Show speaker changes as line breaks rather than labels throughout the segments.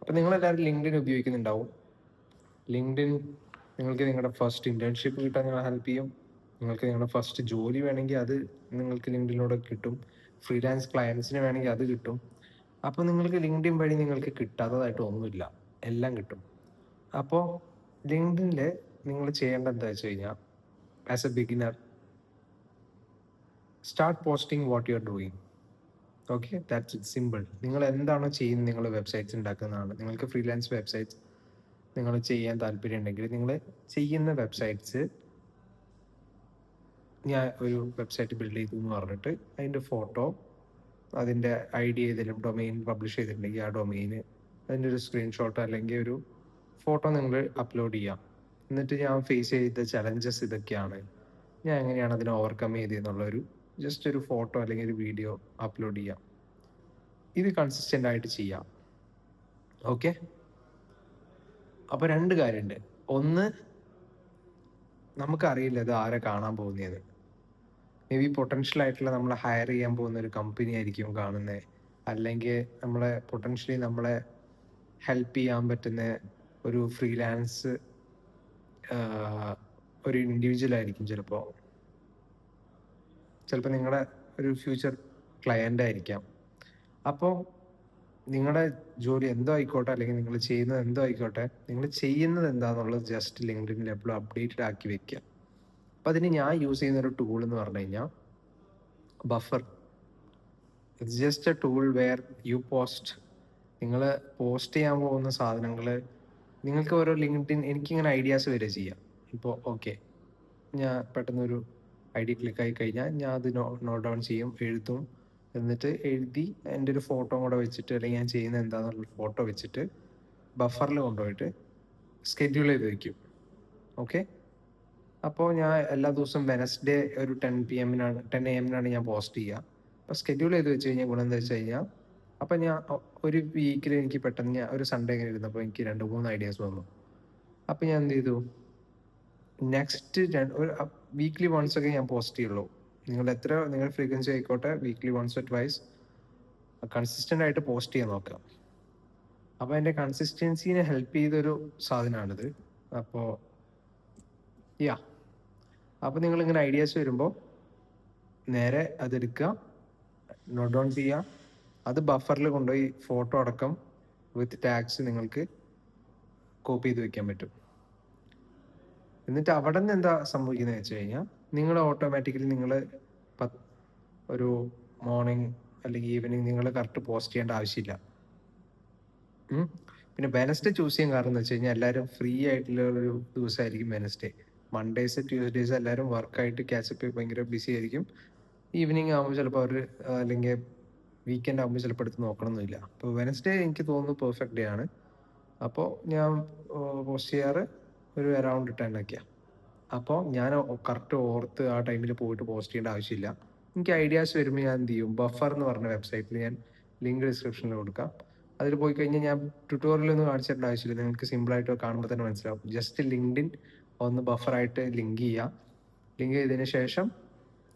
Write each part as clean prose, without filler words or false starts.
അപ്പോൾ നിങ്ങളെല്ലാവരും LinkedIn ഉപയോഗിക്കുന്നുണ്ടാവും. LinkedIn നിങ്ങൾക്ക് നിങ്ങളുടെ ഫസ്റ്റ് ഇൻറ്റേൺഷിപ്പ് കിട്ടാൻ നിങ്ങളെ ഹെൽപ്പ് ചെയ്യും. നിങ്ങൾക്ക് നിങ്ങളുടെ ഫസ്റ്റ് ജോലി വേണമെങ്കിൽ അത് നിങ്ങൾക്ക് ലിങ്ക്ഡിനിലൂടെ കിട്ടും. ഫ്രീലാൻസ് ക്ലയൻസിന് വേണമെങ്കിൽ അത് കിട്ടും. അപ്പോൾ നിങ്ങൾക്ക് ലിങ്ക്ഡിൻ വഴി നിങ്ങൾക്ക് കിട്ടാത്തതായിട്ട് ഒന്നുമില്ല, എല്ലാം കിട്ടും. അപ്പോൾ ലിങ്ക്ഡിനിൽ നിങ്ങൾ ചെയ്യേണ്ടത് എന്താ വെച്ച് കഴിഞ്ഞാൽ, as A beginner start posting what you are doing. Okay, that's it, simple. നിങ്ങൾ എന്താണോ ചെയ്യുന്നത്, നിങ്ങൾ വെബ്സൈറ്റ്സ് ഉണ്ടാക്കുന്നതാണ്. നിങ്ങൾക്ക് ഫ്രീലാൻസ് വെബ്സൈറ്റ്സ് നിങ്ങൾ ചെയ്യാൻ താല്പര്യം ഉണ്ടെങ്കിൽ നിങ്ങൾ ചെയ്യുന്ന വെബ്സൈറ്റ്സ്, ഞാൻ ഒരു വെബ്സൈറ്റ് ബിൽഡ് ചെയ്തു എന്ന് പറഞ്ഞിട്ട് അതിൻ്റെ ഫോട്ടോ, അതിൻ്റെ ID ഏതെങ്കിലും ഡൊമെയിൻ പബ്ലിഷ് ചെയ്തിട്ടുണ്ടെങ്കിൽ ആ ഡൊമെയിന് അതിൻ്റെ ഒരു സ്ക്രീൻഷോട്ട് അല്ലെങ്കിൽ ഒരു ഫോട്ടോ നിങ്ങൾ അപ്ലോഡ് ചെയ്യാം. എന്നിട്ട് ഞാൻ ഫേസ് ചെയ്ത ചലഞ്ചസ് ഇതൊക്കെയാണ്, ഞാൻ എങ്ങനെയാണ് അതിനെ ഓവർകം ചെയ്തതെന്നുള്ളൊരു ജസ്റ്റ് ഒരു ഫോട്ടോ അല്ലെങ്കിൽ ഒരു വീഡിയോ അപ്ലോഡ് ചെയ്യാം. ഇത് കൺസിസ്റ്റൻ്റ് ആയിട്ട് ചെയ്യാം. ഓക്കെ, അപ്പോൾ 2 കാര്യമുണ്ട്. ഒന്ന്, നമുക്കറിയില്ല ഇത് ആരെ കാണാൻ പോകുന്നത്. മേ ബി പൊട്ടൻഷ്യൽ ആയിട്ടുള്ള നമ്മളെ ഹയർ ചെയ്യാൻ പോകുന്ന ഒരു കമ്പനി ആയിരിക്കും കാണുന്നത്, അല്ലെങ്കിൽ പൊട്ടൻഷ്യലി നമ്മളെ ഹെൽപ്പ് ചെയ്യാൻ പറ്റുന്ന ഒരു ഫ്രീലാൻസ് ഒരു ഇൻഡിവിജ്വൽ ആയിരിക്കും. ചിലപ്പോൾ നിങ്ങളുടെ ഒരു ഫ്യൂച്ചർ ക്ലയൻ്റ് ആയിരിക്കാം. അപ്പോൾ നിങ്ങളുടെ ജോലി എന്തോ ആയിക്കോട്ടെ, അല്ലെങ്കിൽ നിങ്ങൾ ചെയ്യുന്നത് എന്തോ ആയിക്കോട്ടെ, നിങ്ങൾ ചെയ്യുന്നത് എന്താണെന്നുള്ളത് ജസ്റ്റ് ലിങ്ക്ഡിനിൽ എപ്പോഴും അപ്ഡേറ്റഡ് ആക്കി വെക്കുക. അപ്പം അതിന് ഞാൻ യൂസ് ചെയ്യുന്ന ഒരു ടൂൾ എന്ന് പറഞ്ഞു കഴിഞ്ഞാൽ Buffer. It's just a tool where you post. നിങ്ങൾ പോസ്റ്റ് ചെയ്യാൻ പോകുന്ന സാധനങ്ങൾ നിങ്ങൾക്ക് ഓരോ ലിങ്ക്ഡിൻ, എനിക്കിങ്ങനെ ഐഡിയാസ് വരെ ചെയ്യാം. ഇപ്പോൾ ഓക്കെ, ഞാൻ പെട്ടെന്നൊരു ID ക്ലിക്കായി കഴിഞ്ഞാൽ ഞാൻ അത് നോട്ട് ഡൗൺ ചെയ്യും, എഴുതും. എന്നിട്ട് എഴുതി എൻ്റെ ഒരു ഫോട്ടോ കൂടെ വെച്ചിട്ട്, അല്ലെങ്കിൽ ഞാൻ ചെയ്യുന്നത് എന്താണെന്നുള്ള ഫോട്ടോ വെച്ചിട്ട് ബഫറിൽ കൊണ്ടുപോയിട്ട് സ്കെഡ്യൂൾ ചെയ്ത് വയ്ക്കും. ഓക്കെ, അപ്പോൾ ഞാൻ എല്ലാ ദിവസവും വെനസ്ഡേ ഒരു 10 AM ഞാൻ പോസ്റ്റ് ചെയ്യുക. അപ്പോൾ സ്കെഡ്യൂൾ ചെയ്ത് വെച്ച് കഴിഞ്ഞാൽ ഗുണം എന്താ വെച്ച് കഴിഞ്ഞാൽ, അപ്പം ഞാൻ ഒരു വീക്കിൽ എനിക്ക് പെട്ടെന്ന് ഞാൻ ഒരു സൺഡേ ഇങ്ങനെ ഇരുന്നപ്പോൾ എനിക്ക് 2-3 ഐഡിയാസ് വന്നു. അപ്പോൾ ഞാൻ എന്ത് ചെയ്തു, നെക്സ്റ്റ് വീക്ക്ലി വൺസ് ഒക്കെ ഞാൻ പോസ്റ്റ് ചെയ്യുള്ളൂ. നിങ്ങൾ ഫ്രീക്വൻസി ആയിക്കോട്ടെ, weekly once or twice consistent ആയിട്ട് പോസ്റ്റ് ചെയ്യാൻ നോക്കുക. അപ്പോൾ എൻ്റെ കൺസിസ്റ്റൻസിനെ ഹെൽപ്പ് ചെയ്തൊരു സാധനമാണിത്. അപ്പോൾ അപ്പോൾ നിങ്ങളിങ്ങനെ ഐഡിയാസ് വരുമ്പോൾ നേരെ അതെടുക്കുക, നോട്ട് ഡൗൺ ചെയ്യുക, അത് ബഫറിൽ കൊണ്ടുപോയി ഫോട്ടോ അടക്കം വിത്ത് ടാഗ്സ് നിങ്ങൾക്ക് കോപ്പി ചെയ്ത് വെക്കാൻ പറ്റും. എന്നിട്ട് അവിടെ നിന്ന് എന്താ സംഭവിക്കുന്നത് വെച്ച് കഴിഞ്ഞാൽ, നിങ്ങൾ ഓട്ടോമാറ്റിക്കലി ഒരു മോർണിംഗ് അല്ലെങ്കിൽ ഈവനിങ് നിങ്ങൾ കറക്റ്റ് പോസ്റ്റ് ചെയ്യേണ്ട ആവശ്യമില്ല. പിന്നെ വെനസ്ഡേ ചൂസ് ചെയ്യാൻ കാരണം എന്ന് വെച്ച് കഴിഞ്ഞാൽ, എല്ലാവരും ഫ്രീ ആയിട്ടുള്ള ഒരു ദിവസമായിരിക്കും വെനസ്ഡേ. മൺഡേസ് ട്യൂസ്ഡേസ് എല്ലാവരും വർക്കായിട്ട് ക്യാച്ചപ്പ് ഭയങ്കര ബിസി ആയിരിക്കും. ഈവനിങ് ആകുമ്പോൾ ചിലപ്പോൾ അവർ, അല്ലെങ്കിൽ വീക്കെൻഡ് ആകുമ്പോൾ ചിലപ്പോൾ എടുത്ത് നോക്കണമെന്നില്ല. അപ്പോൾ വെനസ്ഡേ എനിക്ക് തോന്നുന്നു പെർഫെക്റ്റ് ഡേ ആണ്. അപ്പോൾ ഞാൻ പോസ്റ്റ് ചെയ്യാറ് ഒരു അറൗണ്ട് 10 ഒക്കെയാണ്. അപ്പോൾ ഞാൻ കറക്റ്റ് ഓർത്ത് ആ ടൈമിൽ പോയിട്ട് പോസ്റ്റ് ചെയ്യേണ്ട ആവശ്യമില്ല. എനിക്ക് ഐഡിയാസ് വരുമ്പോൾ ഞാൻ എന്ത് ചെയ്യും, ബഫർ എന്ന് പറഞ്ഞ വെബ്സൈറ്റിൽ ഞാൻ ലിങ്ക് ഡിസ്ക്രിപ്ഷനിൽ കൊടുക്കാം. അതിൽ പോയി കഴിഞ്ഞാൽ ഞാൻ ട്യൂട്ടോറിയലൊന്നും കാണിച്ചു തരേണ്ട ആവശ്യമില്ല, നിങ്ങൾക്ക് സിമ്പിളായിട്ട് കാണുമ്പോൾ തന്നെ മനസ്സിലാവും. ജസ്റ്റ് ലിങ്ക്ഡിൻ ഒന്ന് ബഫറായിട്ട് ലിങ്ക് ചെയ്യുക. ലിങ്ക് ചെയ്തതിന് ശേഷം,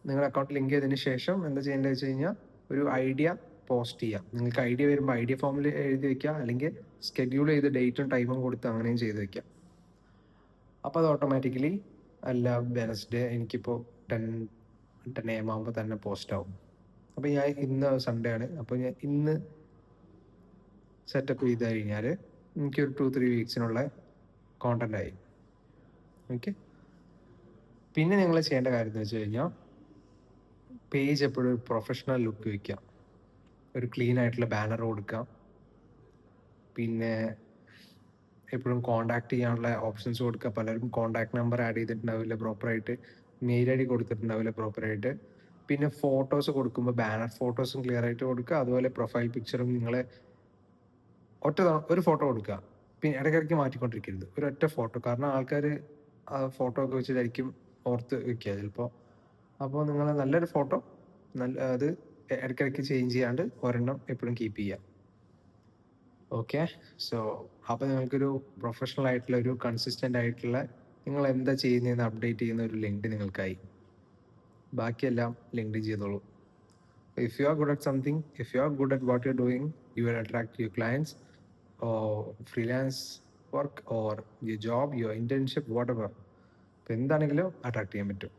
നിങ്ങളുടെ അക്കൗണ്ട് ലിങ്ക് ചെയ്തതിന് ശേഷം എന്താ ചെയ്യേണ്ടത് വെച്ച് കഴിഞ്ഞാൽ, ഒരു ഐഡിയ പോസ്റ്റ് ചെയ്യാം. നിങ്ങൾക്ക് ഐഡിയ വരുമ്പോൾ ഐഡിയ ഫോമിൽ എഴുതി വയ്ക്കുക, അല്ലെങ്കിൽ സ്കെഡ്യൂൾ ചെയ്ത് ഡേറ്റും ടൈമും കൊടുത്ത് അങ്ങനെയും ചെയ്ത് വയ്ക്കാം. അപ്പോൾ അത് ഓട്ടോമാറ്റിക്കലി എല്ലാ വെനസ്ഡേ എനിക്കിപ്പോൾ 10 AM ആകുമ്പോൾ തന്നെ പോസ്റ്റ് ആവും. അപ്പോൾ ഞാൻ ഇന്ന് സൺഡേ ആണ്, അപ്പോൾ ഞാൻ ഇന്ന് സെറ്റപ്പ് ചെയ്ത് കഴിഞ്ഞാൽ എനിക്കൊരു 2-3 വീക്സിനുള്ള കോണ്ടന്റ് ആയി. ഓക്കെ, പിന്നെ നിങ്ങൾ ചെയ്യേണ്ട കാര്യം എന്ന് വെച്ച് കഴിഞ്ഞാൽ, പേജ് എപ്പോഴും ഒരു പ്രൊഫഷണൽ ലുക്ക് വയ്ക്കുക. ഒരു ക്ലീൻ ആയിട്ടുള്ള ബാനർ കൊടുക്കുക. പിന്നെ എപ്പോഴും കോൺടാക്ട് ചെയ്യാനുള്ള ഓപ്ഷൻസ് കൊടുക്കുക. പലരും കോൺടാക്ട് നമ്പർ ആഡ് ചെയ്തിട്ടുണ്ടാവില്ല പ്രോപ്പറായിട്ട്, മെയിൽ ID കൊടുത്തിട്ടുണ്ടാവില്ല പ്രോപ്പറായിട്ട്. പിന്നെ ഫോട്ടോസ് കൊടുക്കുമ്പോൾ ബാനർ ഫോട്ടോസും ക്ലിയർ ആയിട്ട് കൊടുക്കുക. അതുപോലെ പ്രൊഫൈൽ പിക്ചറും നിങ്ങൾ ഒരു ഫോട്ടോ കൊടുക്കുക. പിന്നെ ഇടയ്ക്കിടയ്ക്ക് മാറ്റിക്കൊണ്ടിരിക്കരുത്, ഒരൊറ്റ ഫോട്ടോ. കാരണം ആൾക്കാർ ആ ഫോട്ടോ ഒക്കെ വെച്ചിട്ടായിരിക്കും ഓർത്ത് വെക്കുക ചിലപ്പോൾ. അപ്പോൾ നിങ്ങൾ നല്ലൊരു ഫോട്ടോ, അത് ഇടയ്ക്കിടയ്ക്ക് ചേഞ്ച് ചെയ്യാണ്ട് ഒരെണ്ണം എപ്പോഴും കീപ്പ് ചെയ്യുക. ഓക്കെ, സോ അപ്പോൾ നിങ്ങൾക്കൊരു പ്രൊഫഷണൽ ആയിട്ടുള്ള, ഒരു കൺസിസ്റ്റൻ്റ് ആയിട്ടുള്ള, നിങ്ങൾ എന്താ ചെയ്യുന്നതെന്ന് അപ്ഡേറ്റ് ചെയ്യുന്ന ഒരു ലിങ്ക് നിങ്ങൾക്കായി. ബാക്കിയെല്ലാം ലിങ്ക് ചെയ്തോളൂ. If you are good at something, if you are good at what you are doing, you will attract your clients. Freelance work or your job, your internship, whatever. ഇപ്പം എന്താണെങ്കിലും attract ചെയ്യാൻ പറ്റും.